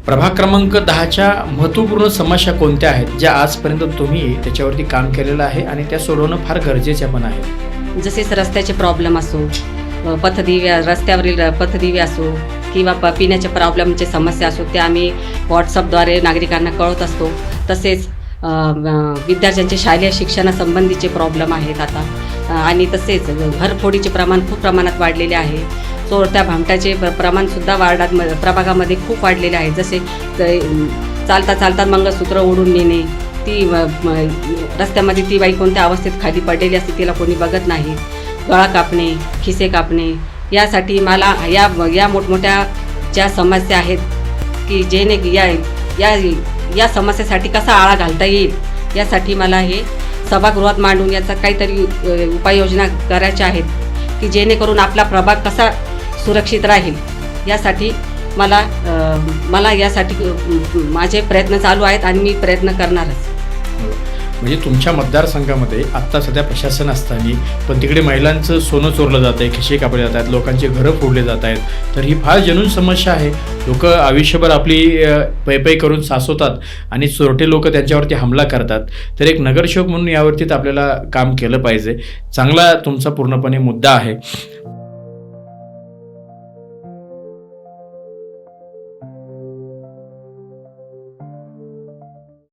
प्रभाग क्रमांक 10च्या महत्त्वपूर्ण समस्या कोणत्या आहेत ज्या आजपर्यंत तुम्ही त्याच्यावरती काम केलेलं आहे आणि त्या सोडवणं फार गरजेच्या पण आहे? जसेच रस्त्याचे प्रॉब्लेम असो, रस्त्यावरील पथदिवे असो किंवा पिण्याच्या प्रॉब्लेमचे समस्या असो, त्या आम्ही व्हॉट्सअपद्वारे नागरिकांना कळवत असतो. तसेच विद्यार्थ्यांचे शालेय शिक्षणासंबंधीचे प्रॉब्लेम आहेत आता, आणि तसेच घरफोडीचे प्रमाण खूप प्रमाणात वाढलेले आहे. चोरट्या भामट्याचे प्रमाणसुद्धा प्रभागामध्ये खूप वाढलेले आहे. जसे चालता मंगळसूत्र ओढून नेणे, ती रस्त्यामध्ये ती बाई कोणत्या अवस्थेत खाली पडलेली असते तिला कोणी बघत नाही. गळा कापणे, खिसे कापणे, यासाठी मला या मोठमोठ्या ज्या समस्या आहेत की जेणे या समस्येसाठी कसा आळा घालता येईल, यासाठी मला हे सभागृहात मांडून याचा काहीतरी उपाययोजना करायच्या आहेत की जेणेकरून आपला प्रभाग कसा सुरक्षित राहील. यासाठी मला यासाठी माझे प्रयत्न चालू आहेत आणि मी प्रयत्न करणारच. म्हणजे तुमच्या मतदारसंघामध्ये आत्ता सध्या प्रशासन असताना पण तिकडे महिलांचं सोनं चोरलं जात आहे, खिसे कापले जात आहेत, लोकांचे घरं फोडले जात आहेत. तर ही फार जनुन समस्या आहे. लोक आयुष्यभर आपली पैपै करून साचवतात आणि चोरटे लोक त्यांच्यावरती हमला करतात. तर एक नगरसेवक म्हणून यावरतीच आपल्याला काम केलं पाहिजे. चांगला तुमचा पूर्णपणे मुद्दा आहे.